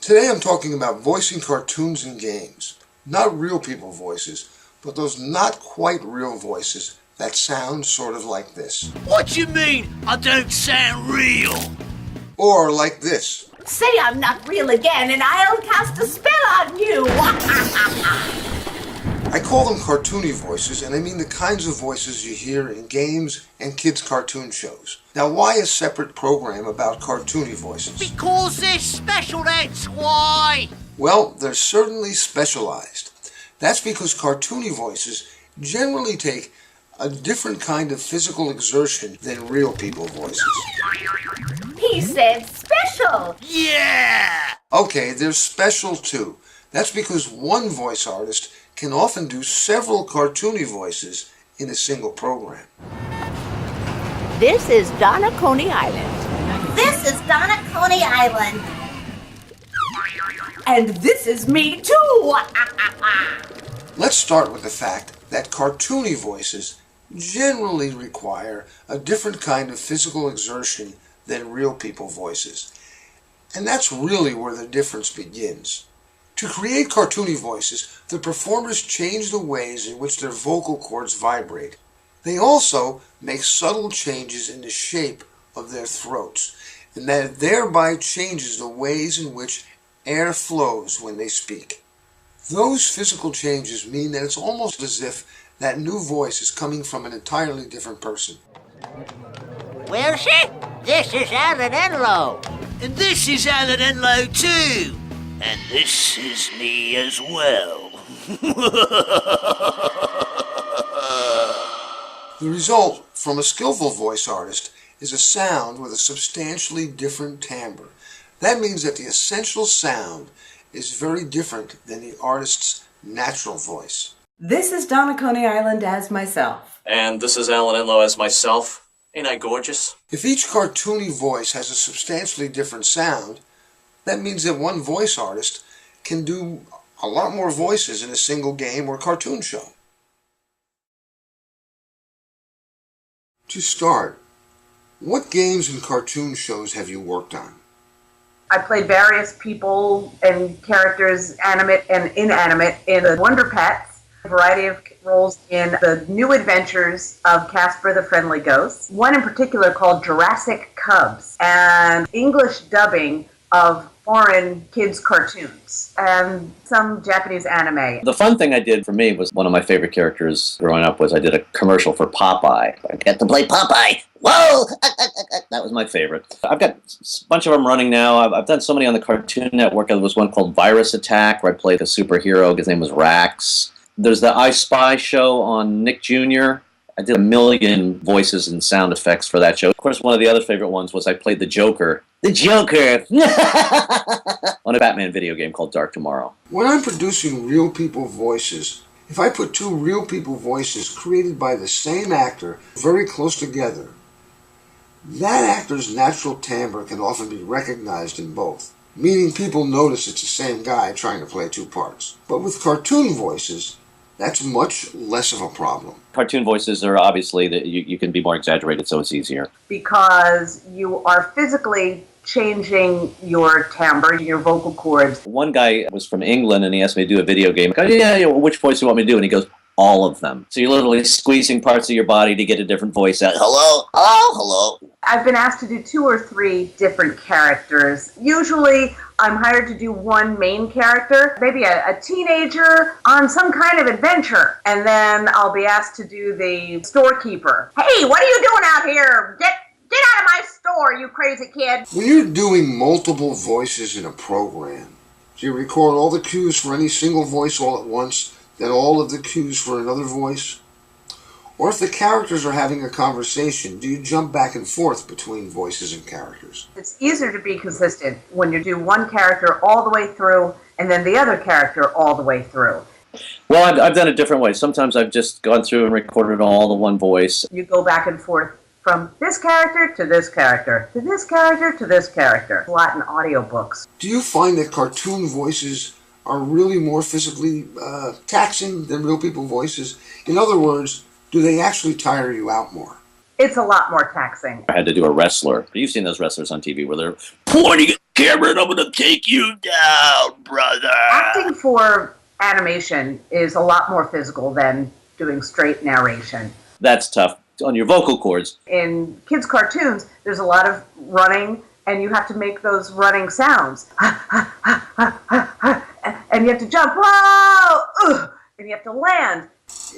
Today I'm talking about voicing cartoons and games. Not real people voices, but those not quite real voices that sound sort of like this. What do you mean, I don't sound real? Or like this. Say I'm not real again and I'll cast a spell on you! I call them cartoony voices, and I mean the kinds of voices you hear in games and kids' cartoon shows. Now, why a separate program about cartoony voices? Because they're special, that's why! Well, they're certainly specialized. That's because cartoony voices generally take a different kind of physical exertion than real people voices. He said special! Yeah! Okay, they're special too. That's because one voice artist can often do several cartoony voices in a single program. This is Donna, Coney Island. This is Donna, Coney Island. And this is me too! Let's start with the fact that cartoony voices generally require a different kind of physical exertion than real people voices. And that's really where the difference begins. To create cartoony voices, the performers change the ways in which their vocal cords vibrate. They also make subtle changes in the shape of their throats, and that thereby changes the ways in which air flows when they speak. Those physical changes mean that it's almost as if that new voice is coming from an entirely different person. Where's she? This is Alan Enlow. And this is Alan Enlow too! And this is me as well. The result from a skillful voice artist is a sound with a substantially different timbre. That means that the essential sound is very different than the artist's natural voice. This is Donna, Coney Island as myself. And this is Alan Enlow as myself. Ain't I gorgeous? If each cartoony voice has a substantially different sound, that means that one voice artist can do a lot more voices in a single game or cartoon show. To start, what games and cartoon shows have you worked on? I played various people and characters, animate and inanimate, in the Wonder Pets, a variety of roles in the New Adventures of Casper the Friendly Ghost, one in particular called Jurassic Cubs, and English dubbing of foreign kids' cartoons, and some Japanese anime. The fun thing I did for me was one of my favorite characters growing up was I did a commercial for Popeye. I got to play Popeye. Whoa! That was my favorite. I've got a bunch of them running now. I've done so many on the Cartoon Network. There was one called Virus Attack where I played a superhero. His name was Rax. There's the I Spy show on Nick Jr. I did 1 million voices and sound effects for that show. Of course, one of the other favorite ones was I played the Joker. The Joker! On a Batman video game called Dark Tomorrow. When I'm producing real people voices, if I put two real people voices created by the same actor very close together, that actor's natural timbre can often be recognized in both, meaning people notice it's the same guy trying to play two parts. But with cartoon voices, that's much less of a problem. Cartoon voices are obviously that you can be more exaggerated, so it's easier. Because you are physically changing your timbre, your vocal cords. One guy was from England and he asked me to do a video game. I go, yeah, which voice do you want me to do? And he goes, all of them. So you're literally squeezing parts of your body to get a different voice out. Hello, hello, hello. I've been asked to do 2 or 3 different characters. Usually I'm hired to do one main character, maybe a teenager on some kind of adventure. And then I'll be asked to do the storekeeper. Hey, what are you doing out here? Get out of my store, you crazy kid. When you're doing multiple voices in a program, do you record all the cues for any single voice all at once, then all of the cues for another voice? Or if the characters are having a conversation, do you jump back and forth between voices and characters? It's easier to be consistent when you do one character all the way through and then the other character all the way through. Well, I've done it different ways. Sometimes I've just gone through and recorded all the one voice. You go back and forth from this character to this character, to this character to this character. A lot in audiobooks. Do you find that cartoon voices are really more physically taxing than real people voices? In other words, do they actually tire you out more? It's a lot more taxing. I had to do a wrestler. You've seen those wrestlers on TV where they're pointing at the camera and I'm going to take you down, brother. Acting for animation is a lot more physical than doing straight narration. That's tough on your vocal cords. In kids' cartoons, there's a lot of running, and you have to make those running sounds. And you have to jump, whoa, and you have to land.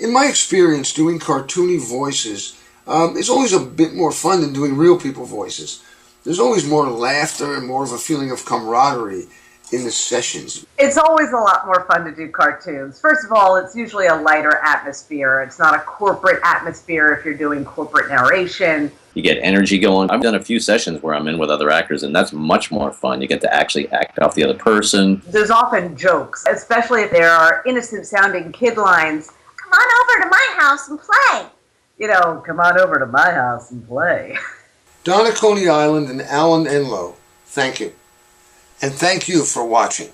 In my experience, doing cartoony voices is always a bit more fun than doing real people voices. There's always more laughter and more of a feeling of camaraderie in the sessions. It's always a lot more fun to do cartoons. First of all, it's usually a lighter atmosphere. It's not a corporate atmosphere if you're doing corporate narration. You get energy going. I've done a few sessions where I'm in with other actors, and that's much more fun. You get to actually act off the other person. There's often jokes, especially if there are innocent-sounding kid lines. Come on over to my house and play. You know, come on over to my house and play. Donna, Coney Island, and Alan Enlow, thank you. And thank you for watching.